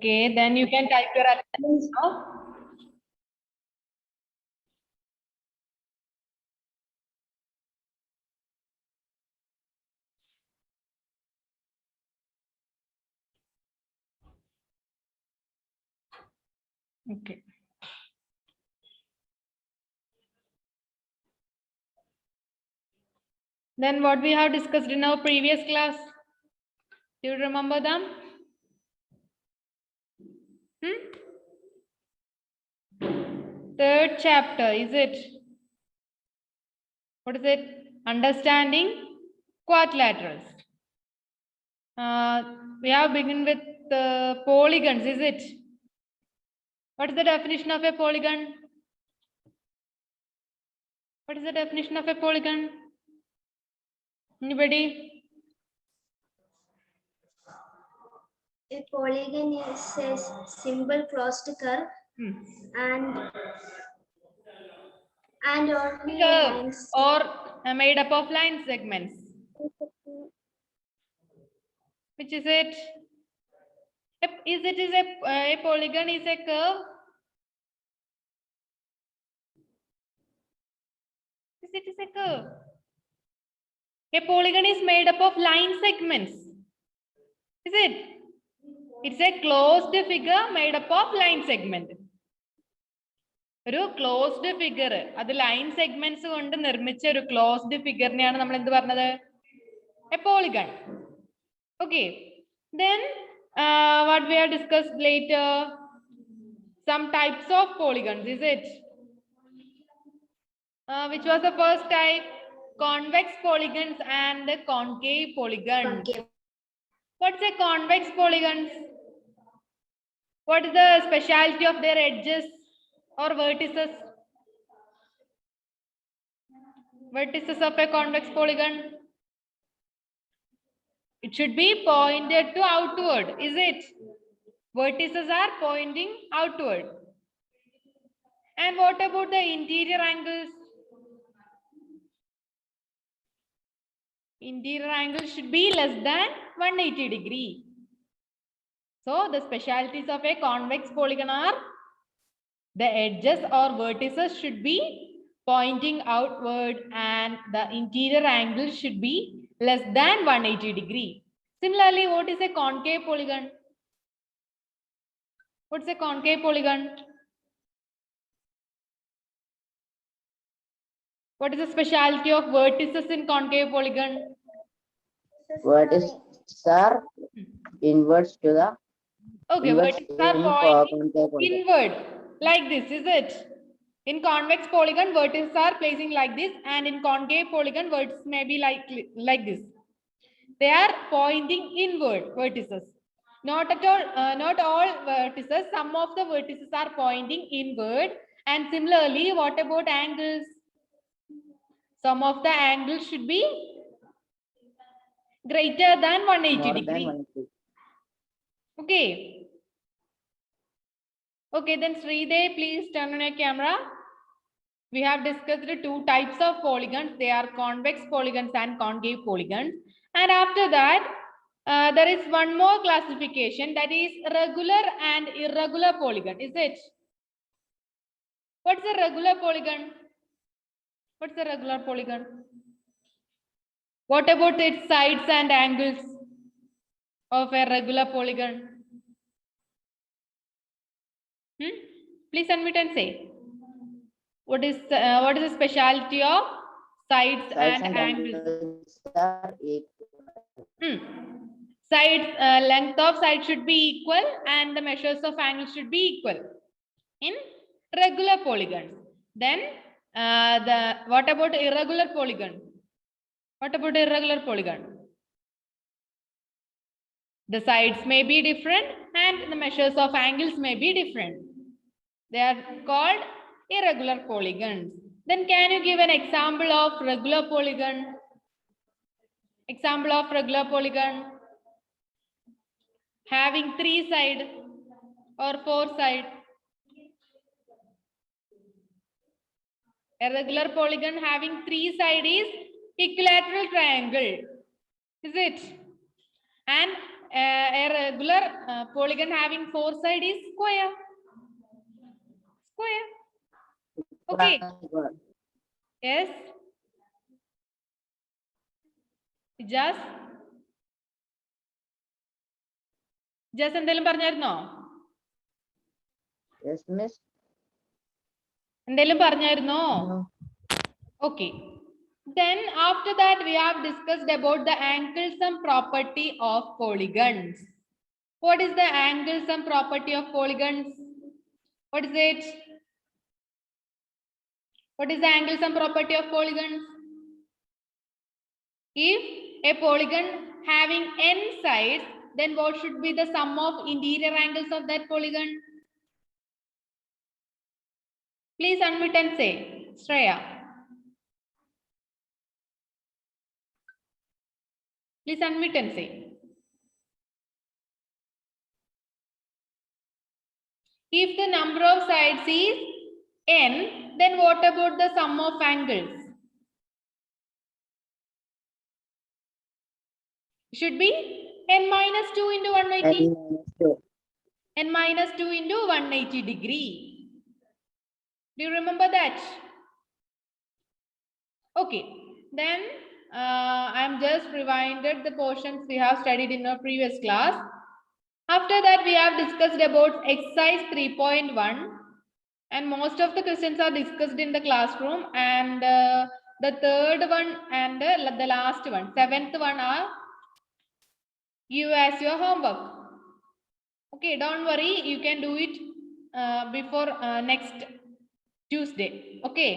Okay, then you can type your attendance now. Okay. Then what we have discussed in our previous class? Do you remember them? Third chapter, is it? What is it? Understanding quadrilaterals. We have begun with polygons, is it? What is the definition of a polygon? What is the definition of a polygon? Anybody? A polygon is a simple closed curve and ordinary Curve lines. or made up of line segments. Which is it? Is a polygon is a curve? Is it is a curve? A polygon is made up of line segments. Is it? It's a closed figure made up of line segment. ഒരു closed figure അത് line segments കൊണ്ട് നിർമ്മിച്ച ഒരു closed ഫിഗറിനെയാണ് നമ്മൾ എന്ത് പറഞ്ഞത്? A polygon. Okay. Then what we have discussed later, some types of polygons, is it? Which was the first type? Convex polygons and the concave polygons. Concave. What's a convex polygons? What is the speciality of their edges or vertices? Vertices of a convex polygon? It should be pointed to outward, is it? Vertices are pointing outward. And what about the interior angles? Interior angle should be less than 180 degree. So the specialities of a convex polygon are the edges or vertices should be pointing outward and the interior angle should be less than 180 degree. Similarly, what is a concave polygon? What's a concave polygon? What is the speciality of vertices in concave polygon? Vertices are inwards to the Okay, vertices are pointing inward like this, is it? In convex polygon, vertices are placing like this, and in concave polygon, vertices may be like this. They are pointing inward, vertices. Not all vertices. Some of the vertices are pointing inward. And similarly, what about angles? Some of the angles should be greater than 180 degree. Okay. Okay, then Sridev, please turn on your camera. We have discussed the two types of polygons. They are convex polygons and concave polygons. And after that, there is one more classification, that is regular and irregular polygon. Is it? What's a regular polygon? What's a regular polygon? What about its sides and angles of a regular polygon? Please unmute and say. What is the speciality of sides and angles? Sides, length of side should be equal and the measures of angle should be equal in regular polygons. Then what about irregular polygon? What about irregular polygon? The sides may be different and the measures of angles may be different. They are called irregular polygons. Then can you give an example of regular polygon? Example of regular polygon having 3 sides or 4 sides. A regular polygon having 3 sides is equilateral triangle, is it? And a regular polygon having 4 sides is square. Square. Okay. Yes. Just എന്തെങ്കിലും പറഞ്ഞായിരുന്നോ? Yes, miss. എന്തെങ്കിലും പറഞ്ഞായിരുന്നോ? No. Okay. Then after that we have discussed about the angle sum property of polygons. What is the angle sum property of polygons? What is it? What is the angle sum property of polygons? If a polygon having n sides, then what should be the sum of interior angles of that polygon? Please unmute and say, Shreya. Please unmute and say. If the number of sides is n, then what about the sum of angles? Should be n minus 2 into 180. N minus 2 into 180 degree. Do you remember that? Okay. Then I am just rewinded the portions we have studied in our previous class. After that, we have discussed about exercise 3.1, and most of the questions are discussed in the classroom, and the third one and the last one, 7th one, are you as your homework. Okay, don't worry, you can do it before next Tuesday. Okay.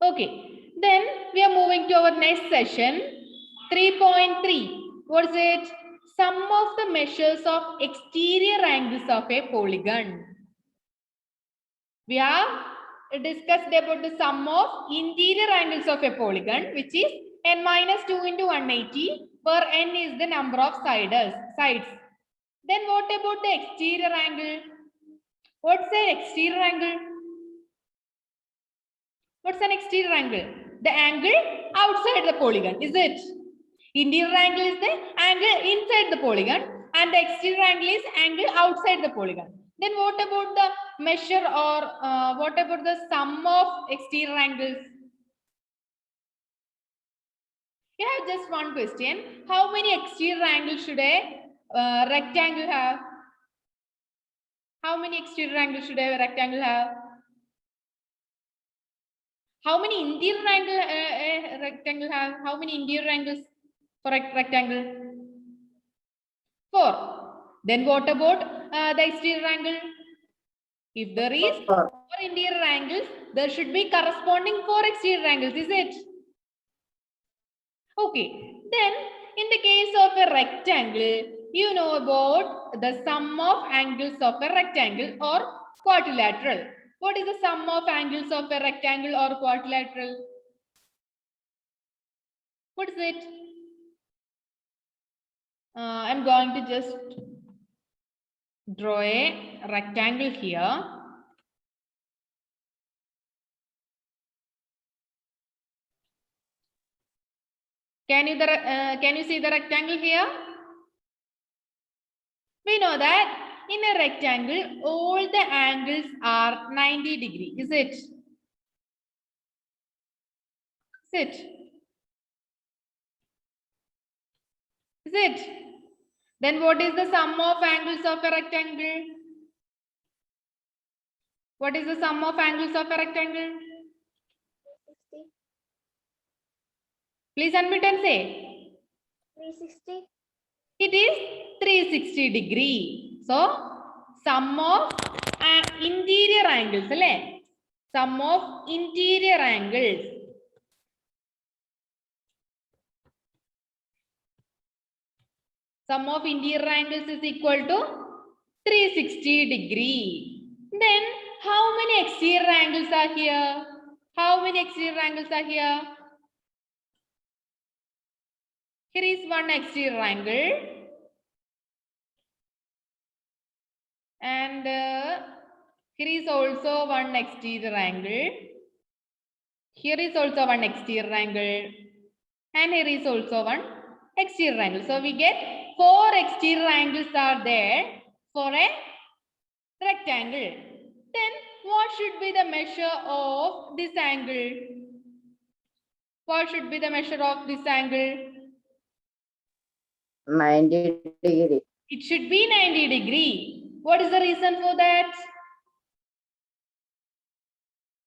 Okay, then we are moving to our next session, 3.3. What is it? Sum of the measures of exterior angles of a polygon. We have discussed about the sum of interior angles of a polygon, which is n minus 2 into 180, where n is the number of sides. Then what about the exterior angle? What's the exterior angle? What's an exterior angle? The angle outside the polygon, is it? Interior angle is the angle inside the polygon, and the exterior angle is angle outside the polygon. Then what about the measure, or what about the sum of exterior angles? You have just one question. How many exterior angles should a rectangle have? How many exterior angles should a rectangle have? How many interior angle a rectangle have? How many interior angles for a rectangle? 4. Then what about the exterior angle? If there is 4 interior angles, there should be corresponding 4 exterior angles, is it? Okay. Then in the case of a rectangle, you know about the sum of angles of a rectangle or quadrilateral. What is the sum of angles of a rectangle or quadrilateral? What is it? I'm going to just draw a rectangle here. Can you see the rectangle here? We know that in a rectangle, all the angles are 90 degree. Is it? Is it? Is it? Then what is the sum of angles of a rectangle? What is the sum of angles of a rectangle? 360. Please unmute and say. 360. It is 360 degree. So, sum of interior angles. Sum of interior angles. Sum of interior angles is equal to 360 degree. Then, how many exterior angles are here? How many exterior angles are here? Here is one exterior angle. And here is also one exterior angle. Here is also one exterior angle. And here is also one exterior angle. So we get 4 exterior angles are there for a rectangle. Then what should be the measure of this angle? What should be the measure of this angle? 90 degree. It should be 90 degree. What is the reason for that?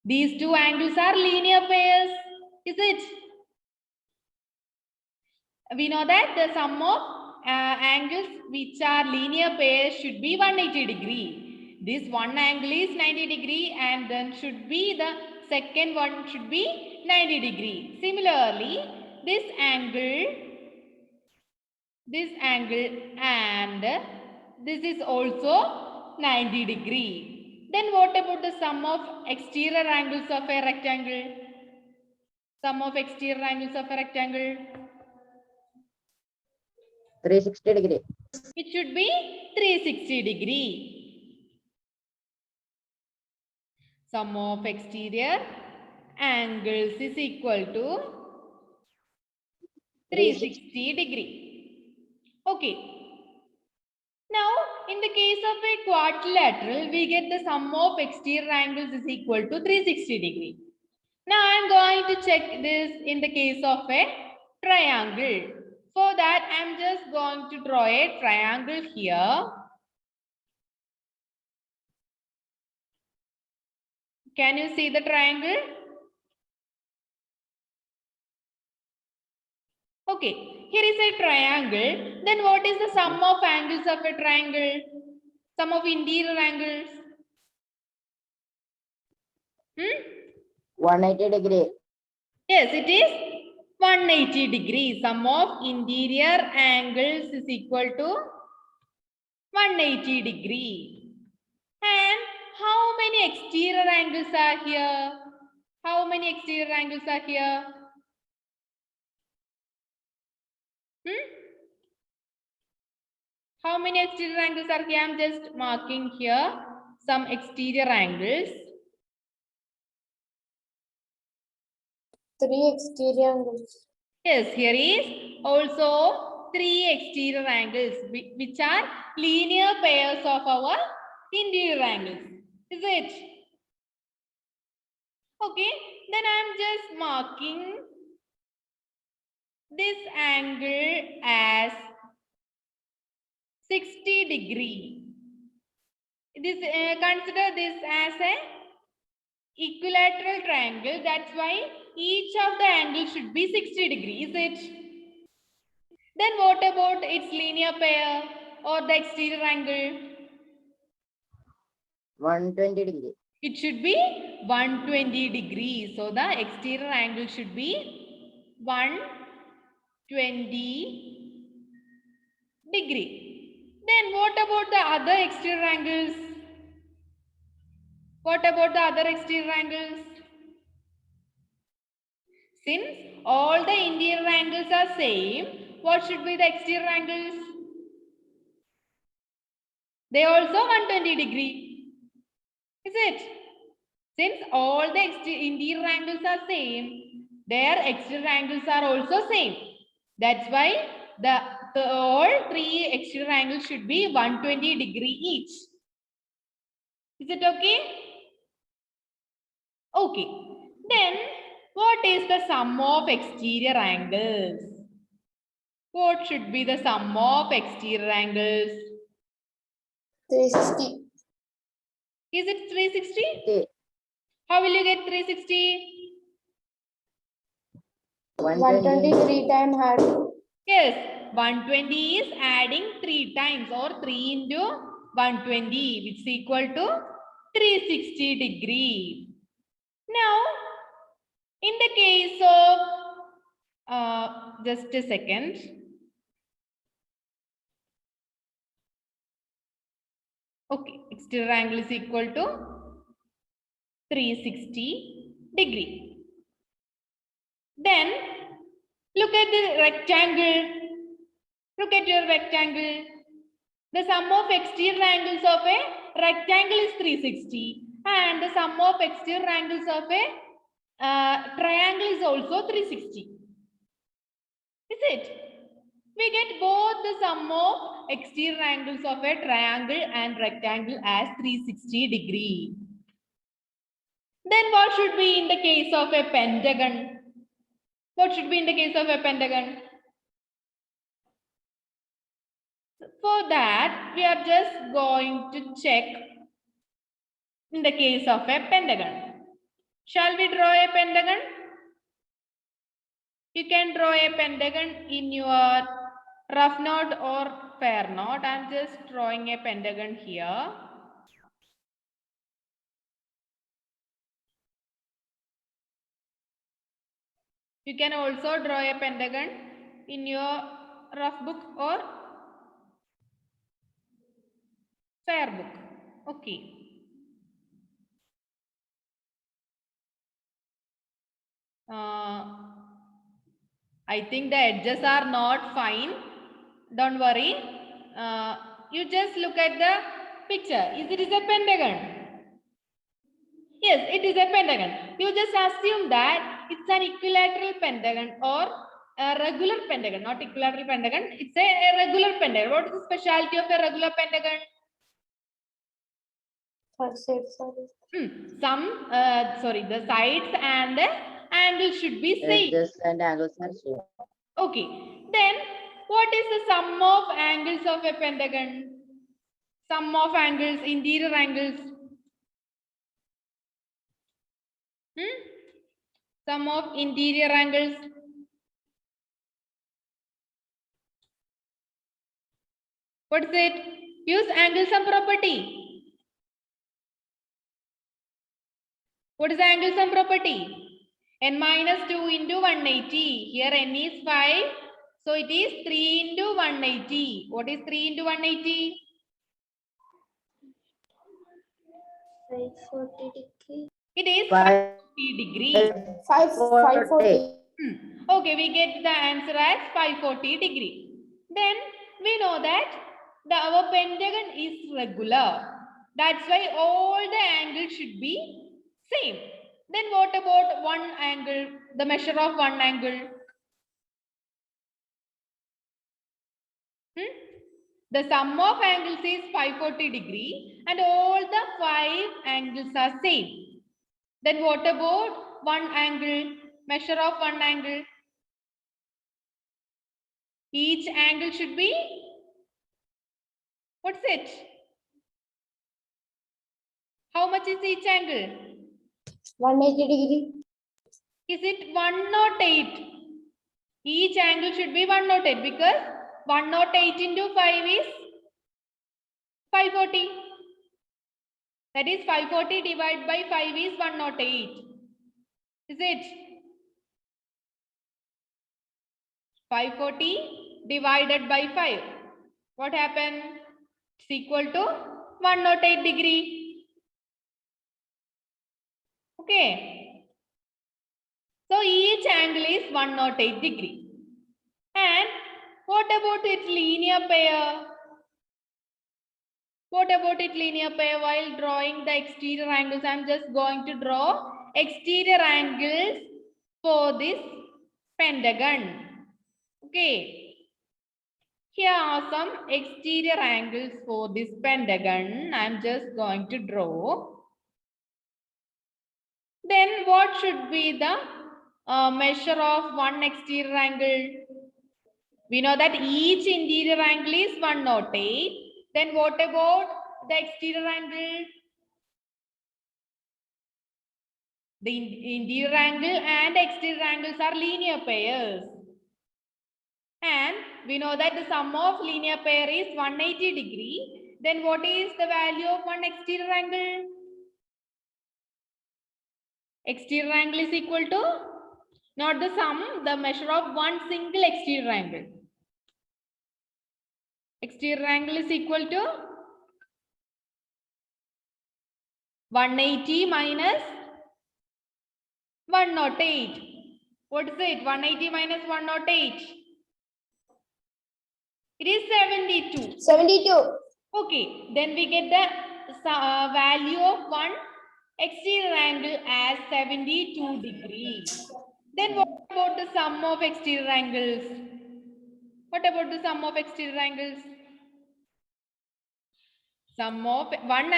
These two angles are linear pairs, is it? We know that the sum of angles which are linear pairs should be 180 degree. This one angle is 90 degree and then should be the second one should be 90 degree. Similarly, this angle and this is also 90 degree. Then what about the sum of exterior angles of a rectangle? Sum of exterior angles of a rectangle? 360 degree. It should be 360 degree. Sum of exterior angles is equal to 360 degree. Okay. Now, in the case of a quadrilateral, we get the sum of exterior angles is equal to 360 degree. Now, I am going to check this in the case of a triangle. For that, I am just going to draw a triangle here. Can you see the triangle? Okay, here is a triangle. Then what is the sum of angles of a triangle? Sum of interior angles? 180 degree. Yes, it is 180 degrees. Sum of interior angles is equal to 180 degree. And how many exterior angles are here? How many exterior angles are here? How many exterior angles are here? I am just marking here some exterior angles. 3 exterior angles. Yes, here is also 3 exterior angles which are linear pairs of our interior angles. Is it? Okay, then I am just marking this angle as 60 degree. Consider this as a equilateral triangle. That's why each of the angles should be 60 degree. Is it? Then what about its linear pair or the exterior angle? 120 degree. It should be 120 degrees. So the exterior angle should be 120 degree. Then what about the other exterior angles? What about the other exterior angles? Since all the interior angles are same, what should be the exterior angles? They also 120 degree. Is it? Since all the interior angles are same, their exterior angles are also same. That's why all 3 exterior angles should be 120 degree each. Is it okay? Okay. Then what is the sum of exterior angles? What should be the sum of exterior angles? 360. Is it 360? Okay. How will you get 360? 120 3 times hard. Yes, 120 is adding 3 times or 3 into 120 which is equal to 360 degree. Now, in the case of, just a second. Okay, exterior angle is equal to 360 degree. Then, look at the rectangle. Look at your rectangle. The sum of exterior angles of a rectangle is 360 and the sum of exterior angles of a triangle is also 360. Is it? We get both the sum of exterior angles of a triangle and rectangle as 360 degree. Then what should be in the case of a pentagon? What should be in the case of a pentagon? For that, we are just going to check in the case of a pentagon. Shall we draw a pentagon? You can draw a pentagon in your rough note or fair note. I am just drawing a pentagon here. You can also draw a pentagon in your rough book or fair book. Okay. I think the edges are not fine. Don't worry. You just look at the picture. It is a pentagon. Yes, it is a pentagon. You just assume that it's an equilateral pentagon or a regular pentagon, not equilateral pentagon. It's a regular pentagon. What is the specialty of a regular pentagon? Five sides are The sides and the angle should be same. Edges and angles are same. Okay. Then what is the sum of angles of a pentagon? Sum of angles, interior angles. Sum of interior angles. What is it? Use angle sum property. What is the angle sum property? N minus 2 into 180. Here n is 5. So it is 3 into 180. What is 3 into 180? 540 degree. It is 540. 540 degrees. 540. Okay, we get the answer as 540 degree. Then we know that our pentagon is regular. That's why all the angles should be same. Then what about one angle, the measure of one angle? The sum of angles is 540 degree and all the 5 angles are same. Then what about one angle, measure of one angle? Each angle should be, what's it? How much is each angle? 180 degree. Is it 108? Each angle should be 108 because 108 into 5 is 540. That is 540 divided by 5 is 108. Is it? 540 divided by 5. What happened? It's equal to 108 degree. Okay. So each angle is 108 degree. And what about its linear pair? What about its linear pair? While drawing the exterior angles, I am just going to draw exterior angles for this pentagon. Okay. Here are some exterior angles for this pentagon. I am just going to draw. Then what should be the measure of one exterior angle? We know that each interior angle is 108. Then what about the exterior angle? The interior angle and exterior angles are linear pairs. And we know that the sum of linear pair is 180 degree. Then what is the value of one exterior angle? Exterior angle is equal to, not the sum, the measure of one single exterior angle. Exterior angle is equal to 180 minus 108. What is it? 180 minus 108. It is 72. 72. Okay, then we get the value of one exterior angle as 72 degrees. Then what about the sum of exterior angles? What about the sum of exterior angles? Sum of one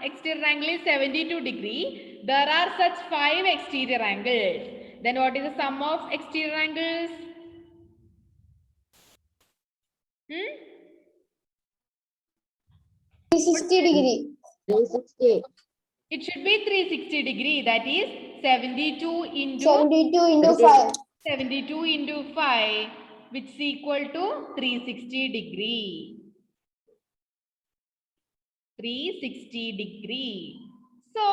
exterior angle is 72 degree. There are such 5 exterior angles. Then what is the sum of exterior angles? 360 degree. 360. It should be 360 degree. That is 72 into 72 into 70. 5. 72 into 5, which is equal to 360 degree. 360 degree. So,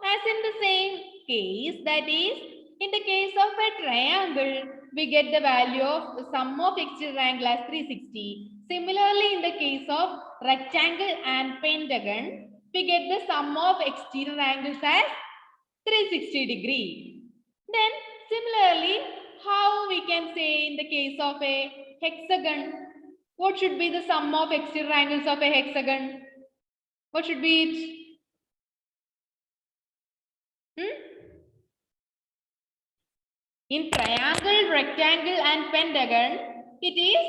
as in the same case, that is, in the case of a triangle, we get the value of the sum of exterior angle as 360. Similarly, in the case of rectangle and pentagon, we get the sum of exterior angles as 360 degree. Then, similarly, how we can say in the case of a hexagon, what should be the sum of exterior angles of a hexagon? What should be it? In triangle, rectangle and pentagon, it is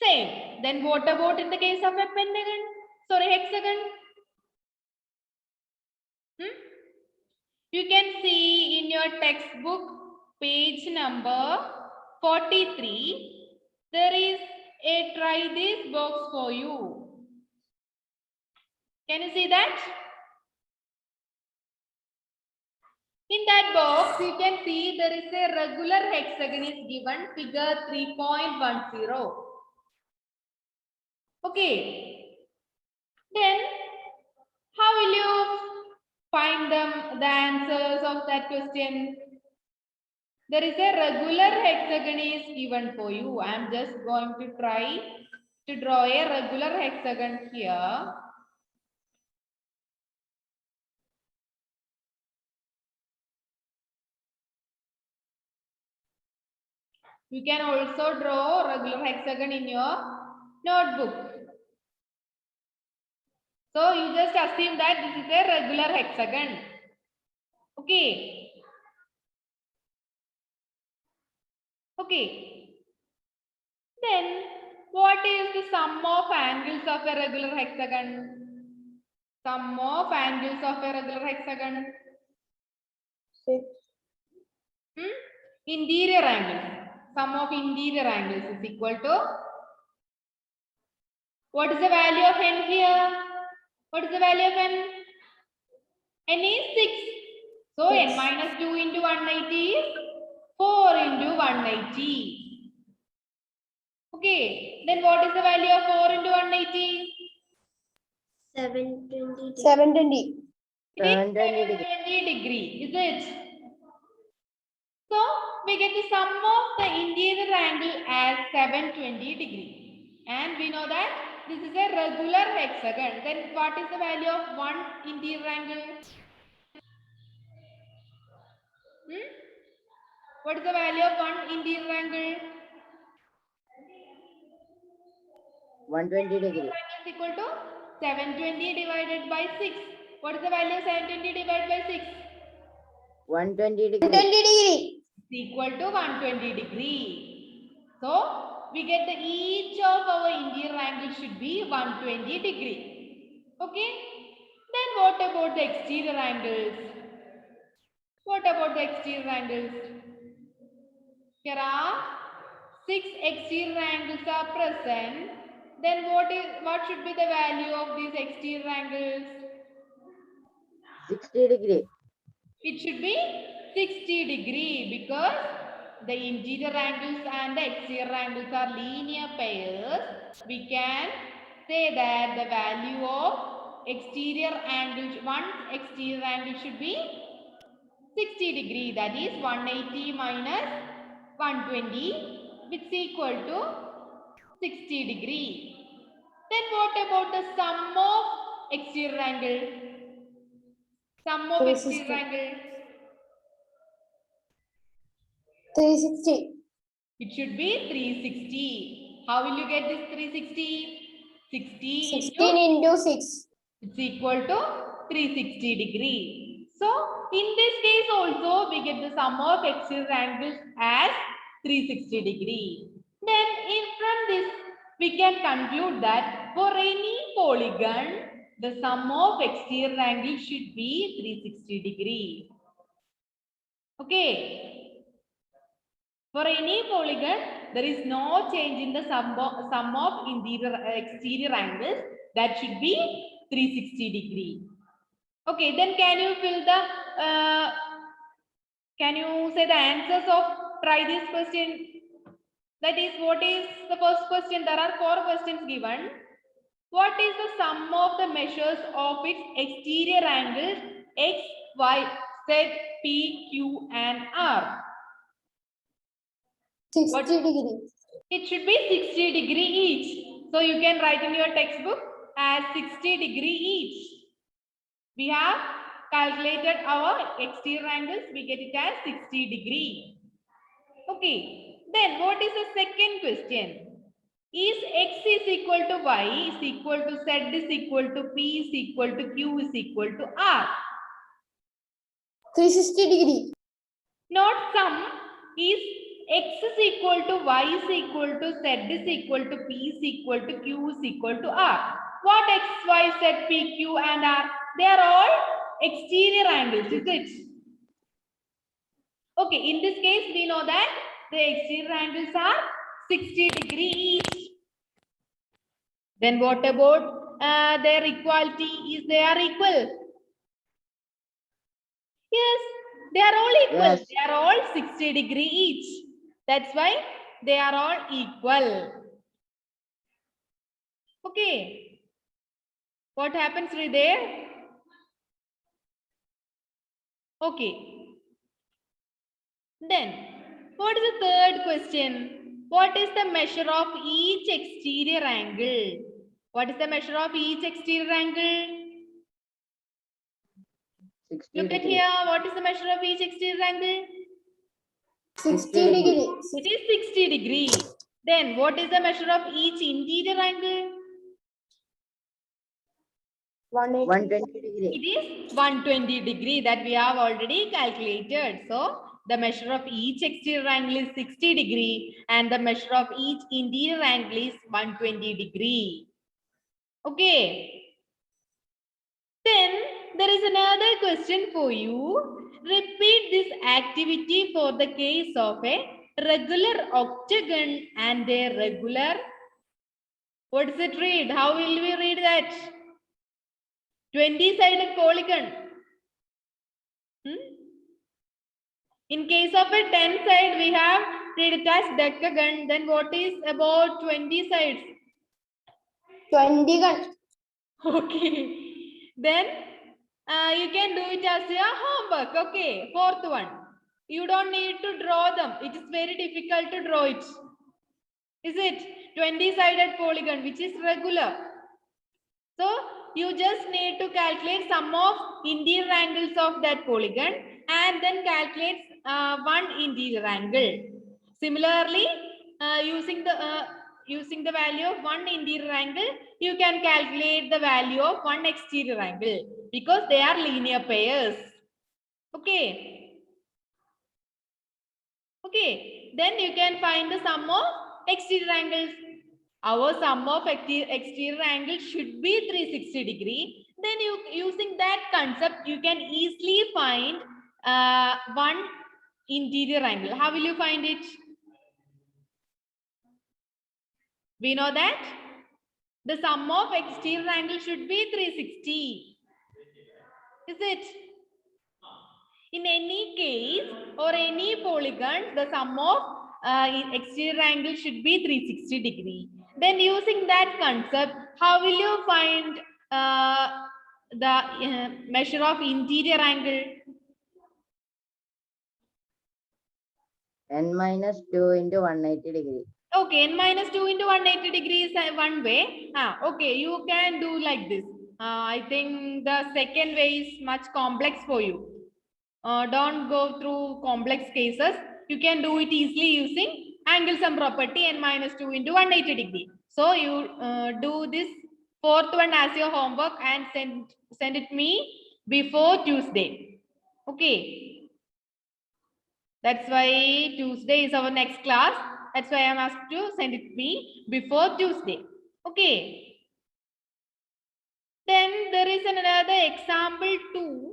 same. Then what about in the case of a pentagon? Sorry, hexagon? You can see in your textbook, page number 43, there is a try this box for you. Can you see that? In that box, you can see there is a regular hexagon is given, figure 3.10. Okay. Then, how will you find the answers of that question? There is a regular hexagon is given for you. I am just going to try to draw a regular hexagon here. You can also draw regular hexagon in your notebook. So you just assume that this is a regular hexagon. Okay. Okay. Then what is the sum of angles of a regular hexagon? Sum of angles of a regular hexagon. 6. Interior angles. Sum of interior angles is equal to, what is the value of n here? What is the value of n? N is 6. So n 6. minus 2 into 180 is 4 into 180. Okay. Then what is the value of 4 into 180? 720. It is 720 degree. 720 degree, is it? So we get the sum of the interior angle as 720 degree. And we know that this is a regular hexagon. Then what is the value of one interior angle? What is the value of one interior angle? 120 degree. Is equal to 720 divided by 6. What is the value of 720 divided by 6? 120 degree. 120 degree. Is equal to 120 degree. So we get the each of our interior angle should be 120 degree. Okay. Then what about the exterior angles? What about the exterior angles? Here are 6 exterior angles are present. Then what should be the value of these exterior angles? 60 degree. It should be 60 degree because the interior angles and the exterior angles are linear pairs. We can say that the value of exterior angle, one exterior angle should be 60 degree, that is 180 minus 120, which is equal to 60 degree. Then what about the sum of exterior angle? Sum of 360. exterior angle? 360. It should be 360. How will you get this 360? 60 16 into 6. it's equal to 360 degree. So in this case also we get the sum of exterior angles as 360 degree. Then from this, we can conclude that for any polygon, the sum of exterior angle should be 360 degree. Okay. For any polygon, there is no change in the sum of exterior angles. That should be 360 degree. Okay, then can you fill the, can you say the answers of, try this question? That is, what is the first question? There are 4 questions given. What is the sum of the measures of its exterior angles X, Y, Z, P, Q and R? 60 degree. It should be 60 degree each. So you can write in your textbook as 60 degree each. We have calculated our exterior angles. We get it as 60 degree. Okay. Then what is the second question? Is X is equal to Y is equal to Z is equal to P is equal to Q is equal to R? 360 degree. Not sum. Is X is equal to Y is equal to Z is equal to P is equal to Q is equal to R? What X, Y, Z, P, Q and R? They are all exterior angles, is it? Okay, in this case, we know that the exterior angles are 60 degree each. Then what about their equality? Is they are equal? Yes, they are all equal. Yes. They are all 60 degree each. That's why they are all equal. Okay. What happens right there? Okay. Then, what is the third question? What is the measure of each exterior angle? What is the measure of each exterior angle? 60 Look at degree. here. What is the measure of each exterior angle? 60 degree. degree. It is 60 degree. Then, what is the measure of each interior angle? 180. 120 degree. It is 120 degree that we have already calculated. So, the measure of each exterior angle is 60 degree and the measure of each interior angle is 120 degree. Okay. Then, there is another question for you. Repeat this activity for the case of a regular octagon and a regular. What does it read? How will we read that? 20-sided polygon. In case of a 10-side, we have read it as decagon. Then what is about 20 sides? 20 gun. Okay. Then you can do it as your homework. Okay. Fourth one. You don't need to draw them. It is very difficult to draw it. Is it? 20-sided polygon, which is regular. So you just need to calculate sum of interior angles of that polygon and then calculate one interior angle. Similarly, using the value of one interior angle, you can calculate the value of one exterior angle because they are linear pairs. Okay. Okay. Then you can find the sum of exterior angles. Our sum of exterior angle should be 360 degree. Then using that concept, you can easily find one interior angle. How will you find it? We know that the sum of exterior angle should be 360. Is it? In any case or any polygon, the sum of exterior angle should be 360 degree. Then using that concept, how will you find the measure of interior angle? N minus 2 into 180 degree. Okay, n minus 2 into 180 degrees one way. Okay, you can do like this. I think the second way is much complex for you. Don't go through complex cases. You can do it easily using angle sum property n minus 2 into 180 degree. So you do this fourth one as your homework and send it me before Tuesday. Okay. That's why Tuesday is our next class That's why I'm asked to send it me before Tuesday. Okay. Then there is another example 2.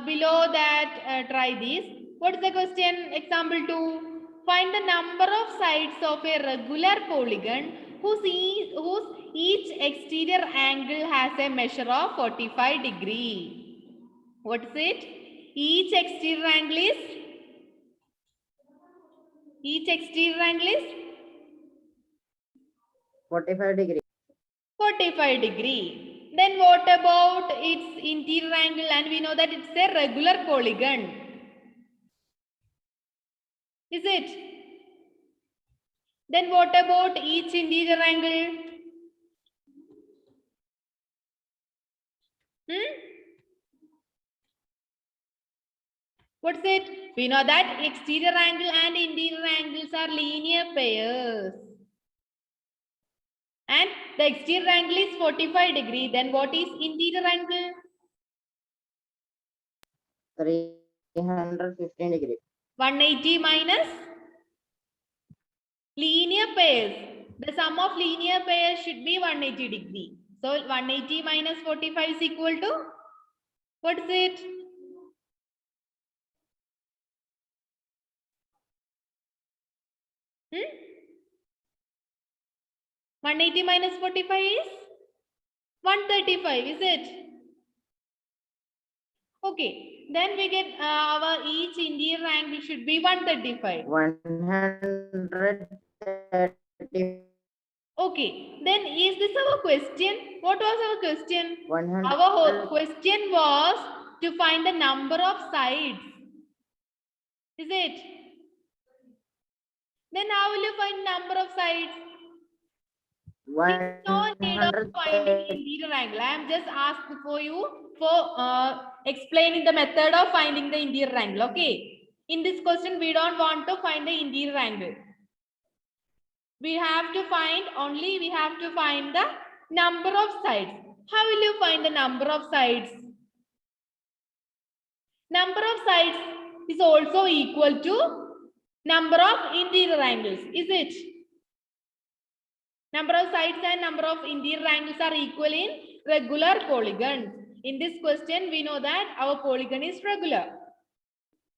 Below that, try this. What is the question? Example 2. Find the number of sides of a regular polygon whose each exterior angle has a measure of 45 degree. What is it? Each exterior angle is 45 degree. 45 degree. Then what about its interior angle? And we know that it's a regular polygon. Is it? Then what about each interior angle? What's it? We know that exterior angle and interior angles are linear pairs. And the exterior angle is 45 degree. Then what is interior angle? 315 degree. 180 minus linear pairs. The sum of linear pairs should be 180 degree. So 180 minus 45 is equal to, what is it? Hmm? 180 minus 45 is 135, is it? Okay, then we get our each interior angle should be 135. 130. Okay, then is this our question? What was our question? 100. Our whole question was to find the number of sides. Is it? Then how will you find number of sides? There's no need of finding interior angle. I am just asked for you for explaining the method of finding the interior angle. Okay. In this question, we don't want to find the interior angle. We have to find the number of sides. How will you find the number of sides? Number of sides is also equal to number of interior angles. Is it? Number of sides and number of interior angles are equal in regular polygons. In this question, we know that our polygon is regular.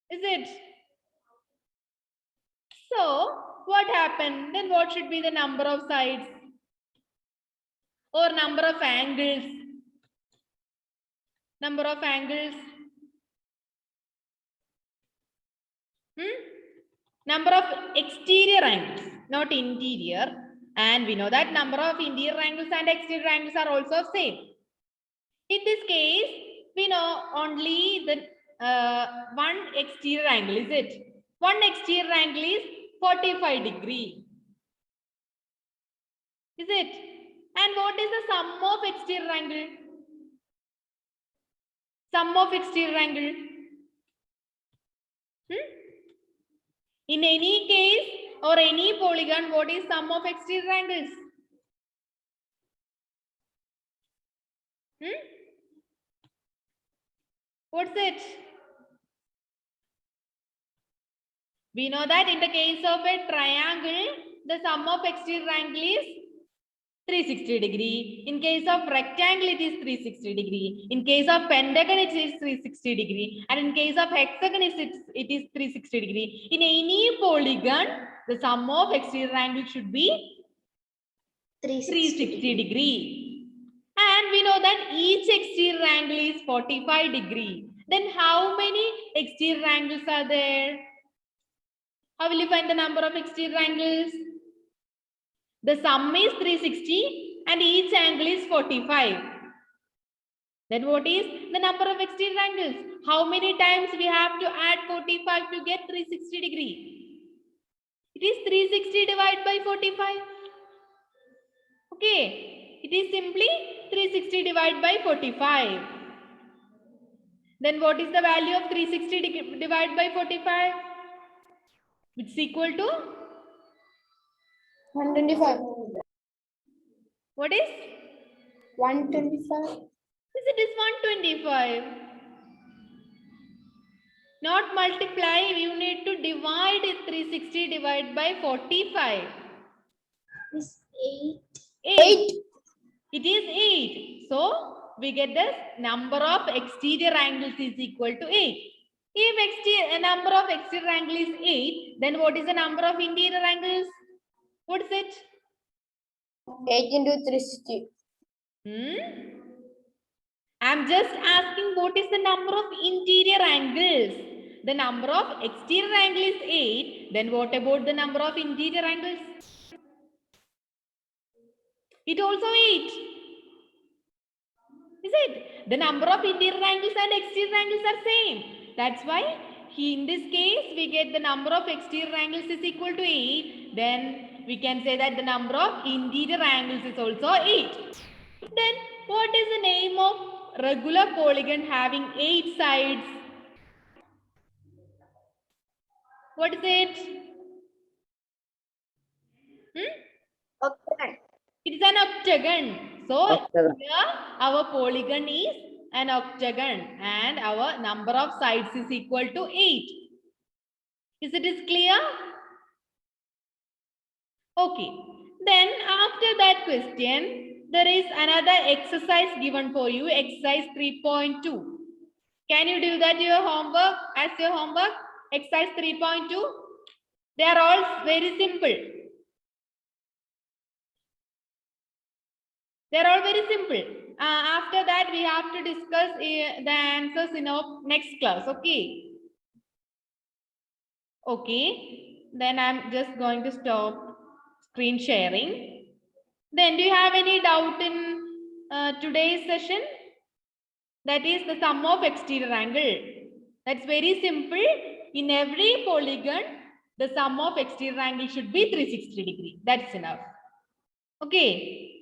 Is it? So, what happened? Then what should be the number of sides? Or number of angles? Number of angles? Number of exterior angles, not interior. And we know that number of interior angles and exterior angles are also same. In this case, we know only the one exterior angle, is it? One exterior angle is 45 degree. Is it? And what is the sum of exterior angle? Sum of exterior angle? In any case or any polygon, what is sum of exterior angles? What's it? We know that in the case of a triangle, the sum of exterior angle is 360 degree. In case of rectangle, it is 360 degree. In case of pentagon, it is 360 degree. And in case of hexagon, it is 360 degree. In any polygon, the sum of exterior angle should be 360 degree. And we know that each exterior angle is 45 degree. Then how many exterior angles are there? How will you find the number of exterior angles? The sum is 360 and each angle is 45. Then what is the number of exterior angles? How many times we have to add 45 to get 360 degree? It is 360 divided by 45. Okay, it is simply 360 divided by 45. Then what is the value of 360 divided by 45? Which is equal to? 125. What is? 125. Yes, it is 125. Not multiply, you need to divide 360 divided by 45. Is 8. 8. It is 8. So we get the number of exterior angles is equal to 8. If a number of exterior angle is 8, then what is the number of interior angles? What is it? 8 into 360. I'm just asking what is the number of interior angles? The number of exterior angle is 8. Then what about the number of interior angles? It also 8. Is it? The number of interior angles and exterior angles are same. That's why in this case we get the number of exterior angles is equal to 8. Then we can say that the number of interior angles is also 8. Then what is the name of regular polygon having 8 sides? What is it? Okay. It is an octagon. So Octagon. here our polygon is an octagon and our number of sides is equal to 8. Is it clear? Okay. Then after that question, there is another exercise given for you, exercise 3.2. Can you do that your homework as your homework? Exercise 3.2. They are all very simple. They are all very simple. After that, we have to discuss the answers in our next class. Okay. Okay. Then I'm just going to stop screen sharing. Then do you have any doubt in today's session? That is the sum of exterior angle. That's very simple. In every polygon, the sum of exterior angle should be 360 degree. That's enough. Okay.